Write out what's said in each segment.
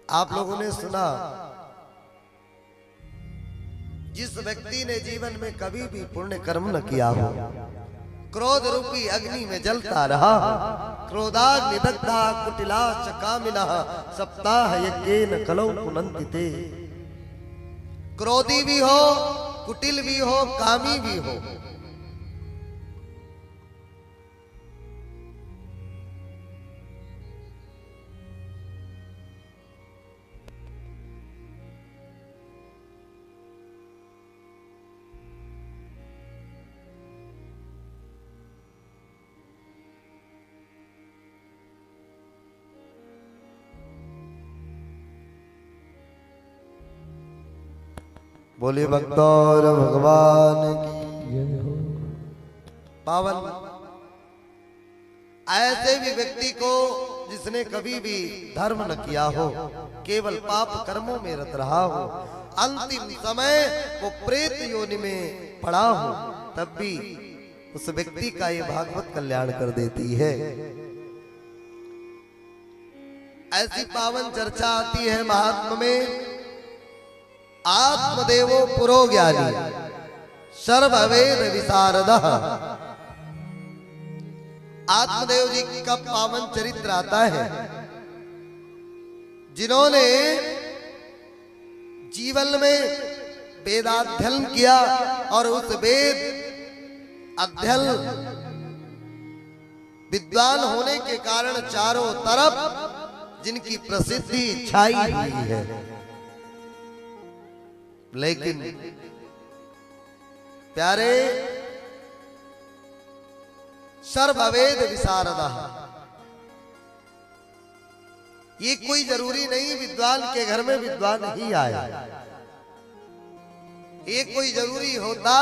आप लोगों ने सुना, जिस व्यक्ति ने जीवन में कभी भी पुण्य कर्म न किया हो, क्रोध रूपी अग्नि में जलता रहा, क्रोधाग्नि दग्धा कुटिला चकामिनः सप्ताह यज्ञेन कलौ पुनन्तिते। क्रोधी भी हो, कुटिल भी हो, कामी भी हो, बोले भक्तौर भगवान की जय हो। पावन ऐसे भी व्यक्ति को जिसने कभी भी धर्म न किया हो, केवल पाप कर्मों में रत रहा हो, अंतिम समय वो प्रेत योनि में पड़ा हो, तब भी उस व्यक्ति का ये भागवत कल्याण कर देती है। ऐसी पावन चर्चा आती है महात्मा में, आत्मदेवो पुरो ज्ञानी सर्ववेद विशारदः। आत्मदेव जी का पावन चरित्र आता है, जिन्होंने जीवन में वेदाध्ययन किया और उस वेद अध्ययन विद्वान होने के कारण चारों तरफ जिनकी प्रसिद्धि छाई हुई है। लेकिन प्यारे, सर्ववेद विशारदः, ये कोई जरूरी नहीं विद्वान के घर में विद्वान ही आए। ये कोई जरूरी होता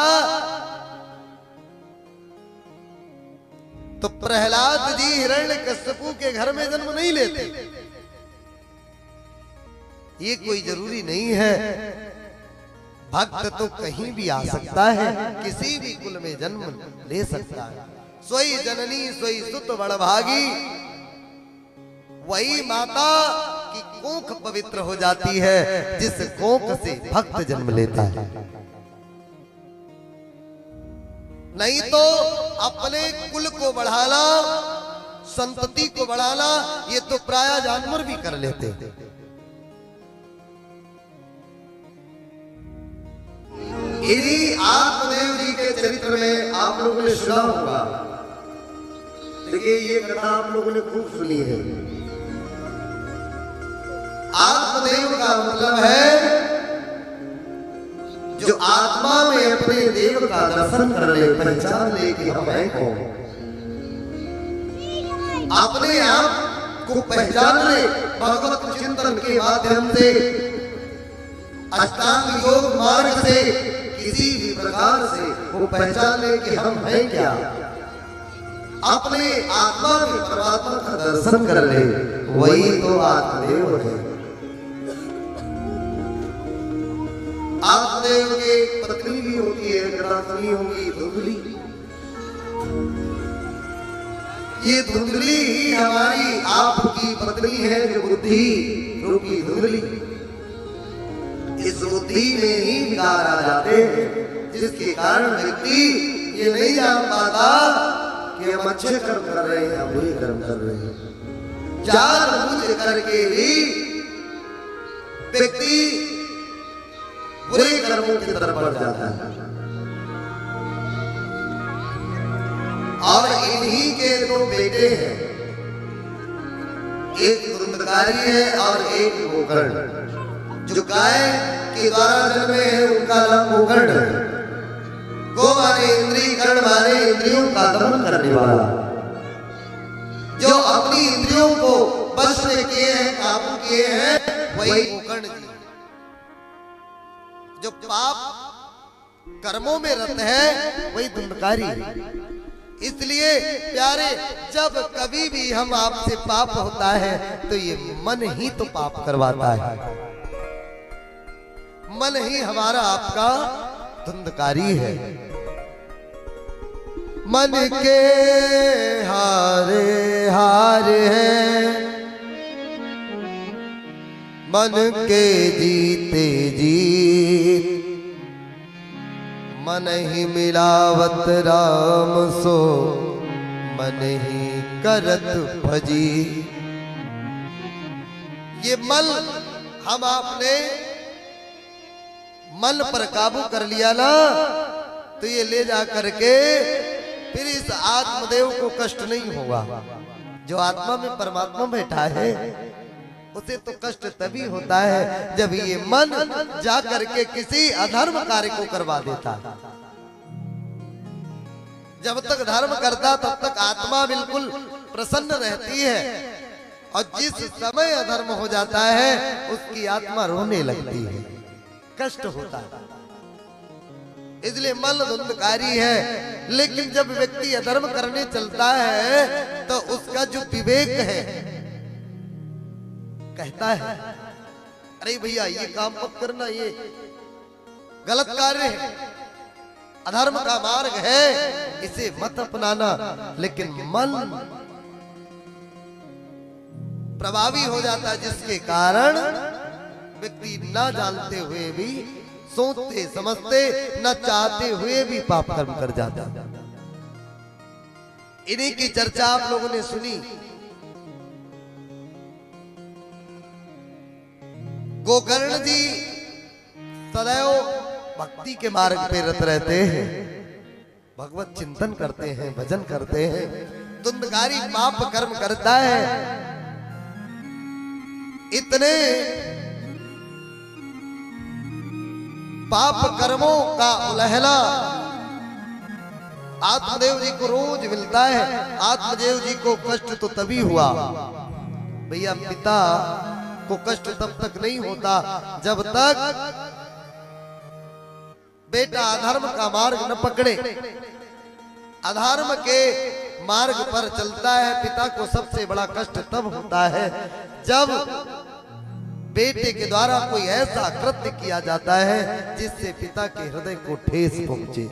तो प्रहलाद जी हिरण्यकश्यपु के घर में जन्म नहीं लेते। ये कोई जरूरी नहीं है। भक्त तो कहीं भी आ सकता है, किसी भी कुल में जन्म ले सकता है। सोई जननी सोई सुत बड़भागी, वही माता की कोख पवित्र हो जाती है जिस कोख से भक्त जन्म लेता है। नहीं तो अपने कुल को बढ़ाना, संतति को बढ़ाना, ये तो प्राय जानवर भी कर लेते हैं। यदि आत्मदेव जी के चरित्र में आप लोगों ने सुना होगा, देखिए ये कथा आप लोगों ने खूब सुनी है। आत्मदेव का मतलब है जो आत्मा में अपने देव का दर्शन कर ले, पहचान ले कि हम हैं कौन, अपने आप को पहचान ले भगवत चिंतन के माध्यम से, अष्टांग योग मार्ग से, किसी भी प्रकार से वो पहचान ले कि हम हैं क्या, अपने आत्मा में परमात्मा का दर्शन कर ले, वही तो आत्मदेव है। आत्मदेव के पत्नी भी होती है, पत्नी होगी धुंधली। ये धुंधली ही हमारी आपकी पत्नी है, जो बुद्धि रूपी धुंधली। इस बुद्धि में ही विकार आ जाते हैं, जिसके कारण व्यक्ति ये नहीं जान पाता कि हम अच्छे कर्म कर रहे हैं या बुरे कर्म कर रहे हैं। जानबूझ करके भी व्यक्ति बुरे कर्मों की तरफ बढ़ जाता है। और इन्हीं के दो बेटे हैं, एक धुंधकारी है और एक गोकर्ण। जो गाय के द्वारा जन्मे हैं उनका नाम गोकर्ण है। गो माने इंद्रिय, कर्ण माने इंद्रियों का दमन करने वाला, जो अपनी इंद्रियों को वश में किए हैं, काबू किए हैं, वही गोकर्ण जी। जो पाप कर्मों में रत है वही धुंधकारी। इसलिए प्यारे, जब कभी भी हम आपसे पाप होता है तो ये मन ही तो पाप करवाता है। मन ही हमारा आपका धुंधकारी है। मन के हारे हार है, मन के जीते जीत मन ही मिलावत राम सो मन ही करत भजी। ये मल हम आपने मन पर काबू कर लिया ना तो ये ले जा करके फिर इस आत्मदेव को कष्ट नहीं होगा। जो आत्मा में परमात्मा बैठा है उसे तो कष्ट तभी होता है जब ये मन जा करके किसी अधर्म कार्य को करवा देता है। जब तक धर्म करता तब तक आत्मा बिल्कुल प्रसन्न रहती है और जिस समय अधर्म हो जाता है उसकी आत्मा रोने लगती है, कष्ट होता है। इसलिए मन धुंधकारी है। लेकिन जब व्यक्ति अधर्म करने चलता है तो उसका जो विवेक है कहता है अरे भैया ये काम मत करना, ये गलत कार्य है, अधर्म का मार्ग है, इसे मत अपनाना। लेकिन मन प्रभावी हो जाता है जिसके कारण व्यक्ति ना जानते हुए भी, सोचते समझते न चाहते हुए भी पाप कर्म कर जाता। इन्हीं की चर्चा आप लोगों ने सुनी। गोकर्ण जी सदैव भक्ति के मार्ग पे रत रहते हैं, भगवत चिंतन करते हैं, भजन करते हैं। धुंधकारी पाप कर्म करता है। इतने पाप कर्मों का उलहला आत्मदेव जी को रोज मिलता है। आत्मदेव जी को कष्ट तो तभी हुआ भैया, पिता को कष्ट तब तक नहीं होता जब तक बेटा अधर्म का मार्ग न पकड़े। अधर्म के मार्ग पर चलता है पिता को सबसे बड़ा कष्ट तब होता है जब बेटे के द्वारा कोई ऐसा कृत्य किया जाता है जिससे पिता के हृदय को ठेस पहुंचे।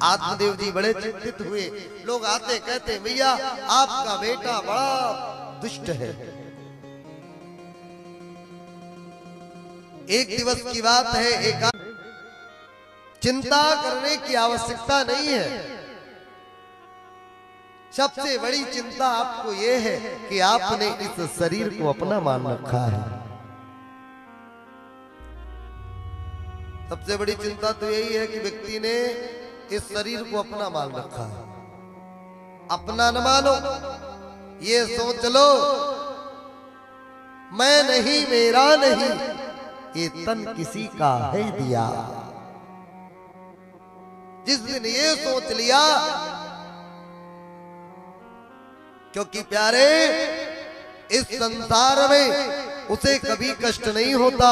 आत्मदेव जी बड़े चिंतित हुए। लोग आते कहते भैया आपका बेटा बड़ा दुष्ट है। एक दिवस की बात है, एक चिंता करने की आवश्यकता नहीं है। सबसे बड़ी चिंता आपको यह है कि आपने इस शरीर को अपना मान रखा है। सबसे बड़ी चिंता तो यही है कि व्यक्ति ने इस शरीर को अपना मान रखा है। अपना न मानो, ये सोच लो मैं नहीं, मेरा नहीं, ये तन किसी का है दिया। जिस दिन ये सोच लिया, क्योंकि प्यारे इस संसार में उसे कभी कष्ट नहीं होता।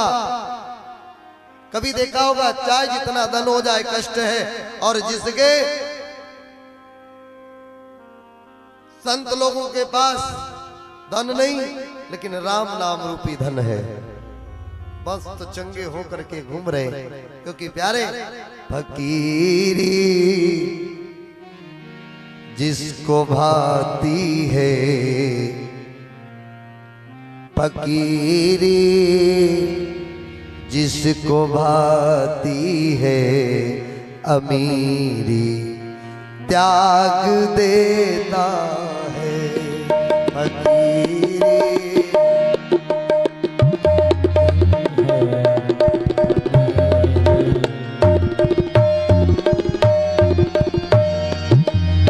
कभी देखा होगा चाहे जितना धन हो जाए कष्ट है, और जिसके संत लोगों के पास धन नहीं लेकिन राम नाम रूपी धन है, बस तो चंगे होकर के घूम रहे। क्योंकि प्यारे फकीरी जिसको भाती है, फकीरी जिसको भाती है, अमीरी त्याग देता है। फकीरी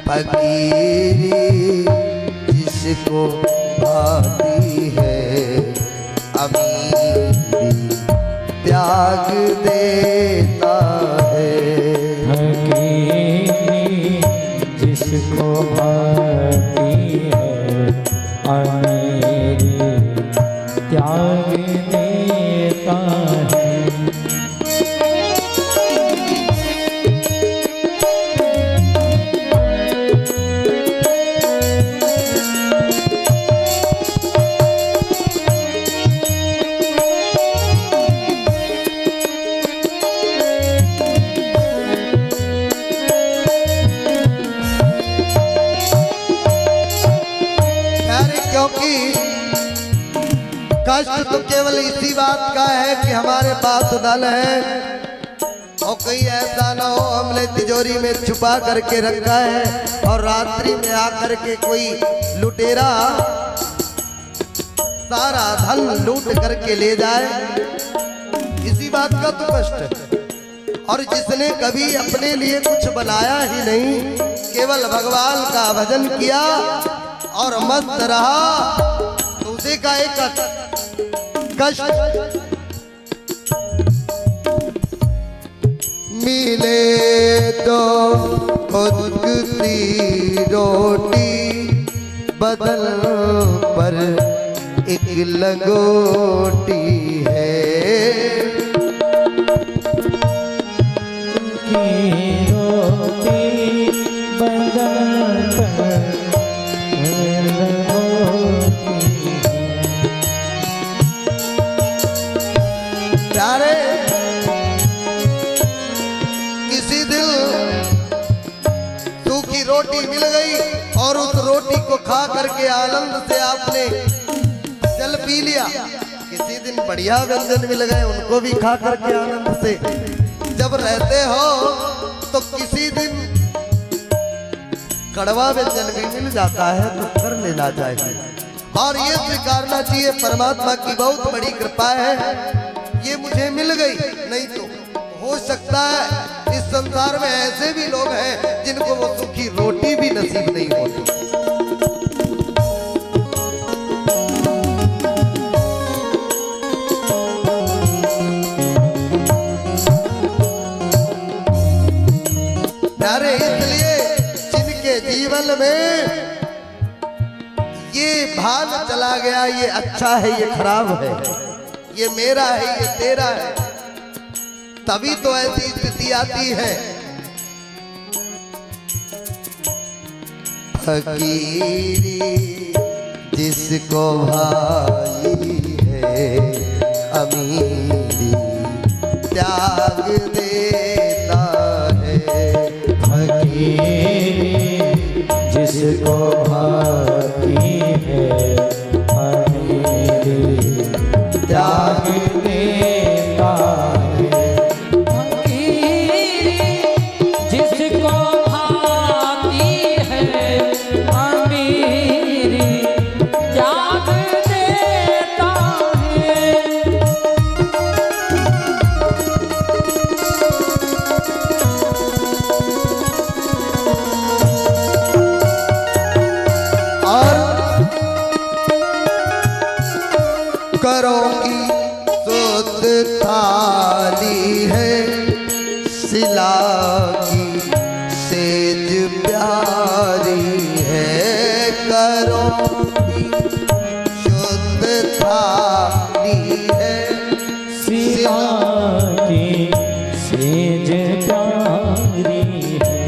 फकीरी जिसको भाती है, अमीरी त्याग देता है। फकीरी जिसको भाती है, अमीरी त्याग देता है। कष्ट तो केवल इसी बात का है कि हमारे पास धन है और कहीं ऐसा ना हो हमने तिजोरी में छुपा करके रखा है और रात्रि में आकर के कोई लुटेरा सारा धन लूट करके ले जाए। इसी बात का तो कष्ट है। और जिसने कभी अपने लिए कुछ बनाया ही नहीं, केवल भगवान का भजन किया और मस्त रहा, तो उसे का एक कष्ट। मिले तो खुद की रोटी बदल पर एक लंगोटी है, रोटी बदल पर प्यारे किसी दिन सूखी रोटी मिल गई और उस रोटी को खा करके आनंद से आपने जल पी लिया। किसी दिन बढ़िया व्यंजन मिल गए, उनको भी खा करके आनंद से जब रहते हो, तो किसी दिन कड़वा व्यंजन भी मिल जाता है तो कर लेना चाहिए और ये स्वीकारना चाहिए परमात्मा की बहुत बड़ी कृपा है, ये मुझे मिल गई। नहीं तो हो सकता है इस संसार में ऐसे भी लोग हैं जिनको वो सूखी रोटी भी नसीब नहीं होती। प्यारे इसलिए जिनके जीवन में ये भान चला गया, ये अच्छा है ये खराब है, ये मेरा है ये तेरा है, तभी तो ऐसी स्थिति आती है। फकीरी जिसको भाई है, अमीरी त्याग देता है। फकीरी जिसको भाई है, अमीरी त्याग देता है। फकीरी जिसको भाती है, अमीरी त्याग देता है। करों की शुद्ध थाली है, सिला की सेज प्यारी है। करों की शुद्ध थाली है, सिला की सेज प्यारी है।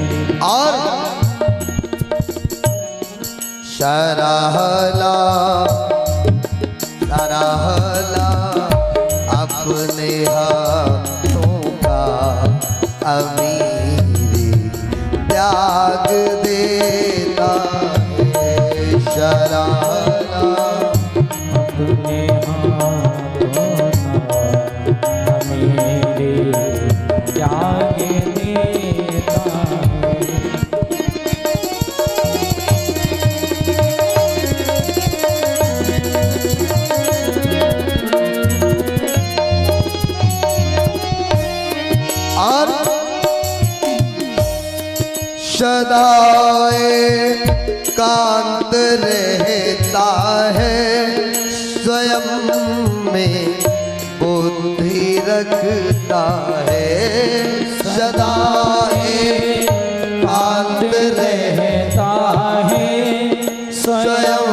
और शराहला सराहला अपने हाथों का, अमीरी त्याग देता है। शराहला अपने हाथों का, अमीरी त्याग देता है। और सदाए कांत रहता है, स्वयं में बुद्धि रखता है। सदाए कांत रहता है, स्वयं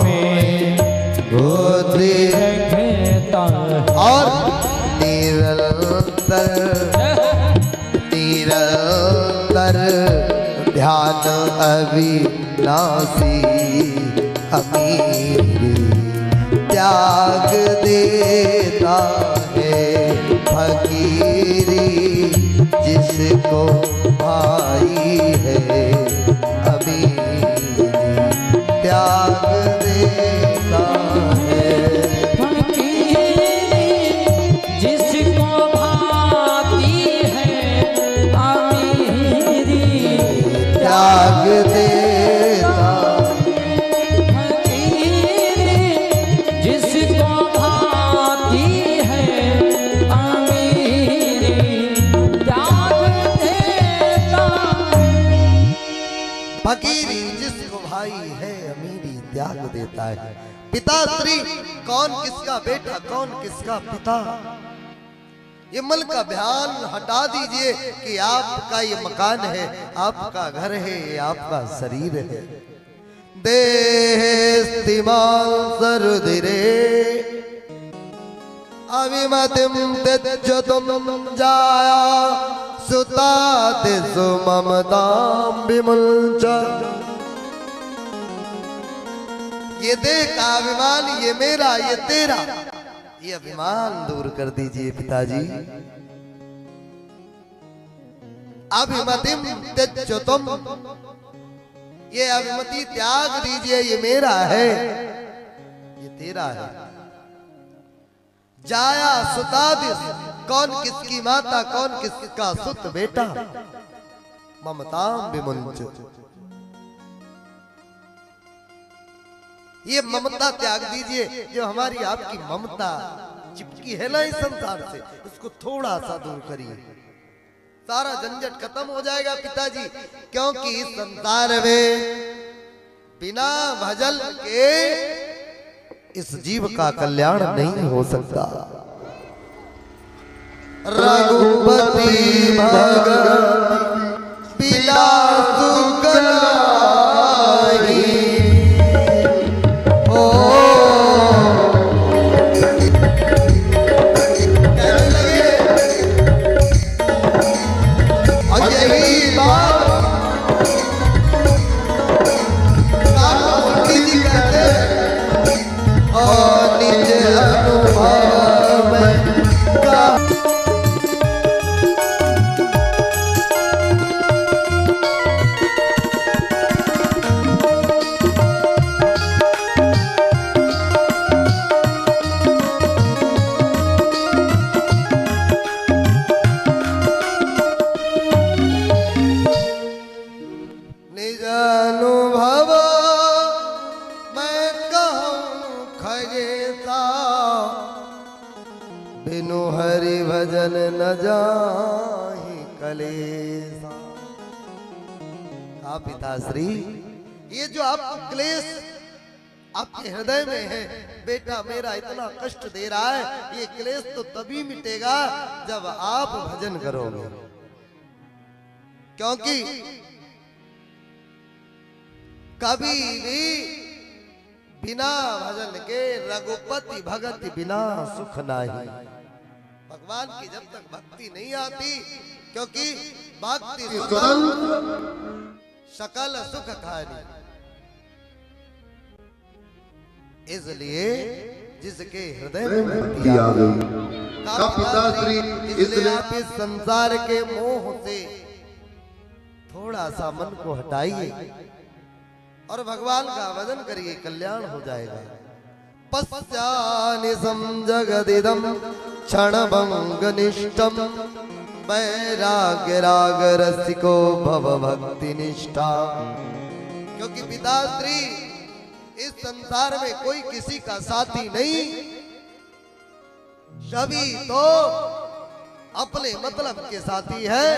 में बुद्धि रखता है। और निरंतर निरंतर ध्यान अविनाशी, अमीरी त्याग देता है। फकीरी जिसको भाई है, अमीरी त्याग देता है। त्याग देता। जिसको भाती है अमीरी त्याग देता। फकीरी जिसको भाई है अमीरी त्याग देता है। पिताश्री कौन किसका बेटा कौन किसका पिता, ये मन का ध्यान हटा दीजिए कि आपका ये मकान है, आपका घर है, ये आपका शरीर है। देहस्तिमांसरुधिरे अविमतिं त्यज्यतुं जाया सुतादिषु ममतां विमुञ्च। ये देह का अभिमान, ये मेरा ये तेरा, ये अभिमान दूर कर दीजिए पिताजी। अभिमतिम त्यज्यतुम, ये अभिमति त्याग दीजिए, ये मेरा है ये तेरा है। जाया सुतादिस, कौन किसकी माता कौन किसका सुत बेटा, ममताम विमुंच। ये ममता त्याग दीजिए, जो हमारी आपकी ममता चिपकी है ना इस संसार से, उसको थोड़ा सा दूर करिए, सारा झंझट खत्म हो जाएगा पिताजी। क्योंकि इस संसार में बिना भजन के इस जीव का कल्याण नहीं हो सकता। रघुपति भगत बिलासु गलाई, बिनु हरि भजन न जाहि कलेसा। हाँ पिताश्री, ये जो आपको क्लेश आपके हृदय में है, बेटा मेरा इतना कष्ट दे रहा है, ये क्लेश तो तभी मिटेगा जब आप भजन करोगे। क्योंकि कभी भी बिना भजन के रघुपति भगति बिना सुख नाही। भगवान की जब तक भक्ति नहीं आती, क्योंकि भक्ति सकल सुख खानी, इसलिए जिसके हृदय में भक्ति आ गई, इसलिए आप इस संसार के मोह से थोड़ा सा मन को हटाइए और भगवान का भजन करिए, कल्याण हो जाएगा। पश्यानिशं जगदिदं क्षणभंगनिष्ठं वैराग्य राग रसिको भव भक्ति निष्ठा। क्योंकि पिताश्री इस संसार में कोई किसी का साथी नहीं, सभी तो अपने मतलब के साथी है।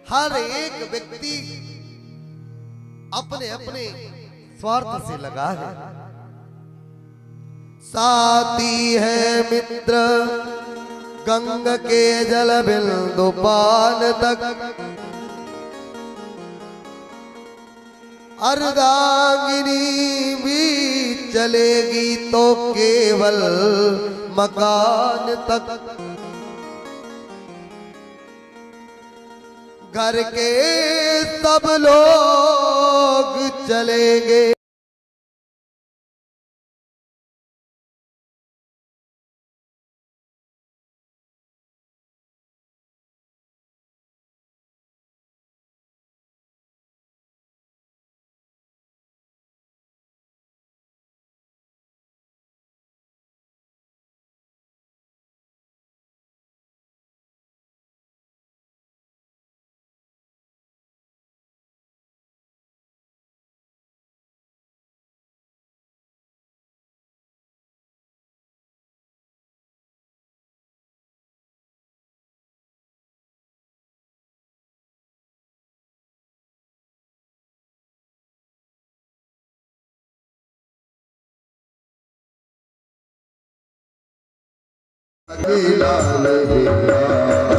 हर एक व्यक्ति अपने अपने स्वार्थ से लगा है। साथी है मित्र गंग के जल बिंदु पान तक, अर्धांगिनी भी चलेगी तो केवल मकान तक। घर के सब लोग चलेंगे अकेला नहीं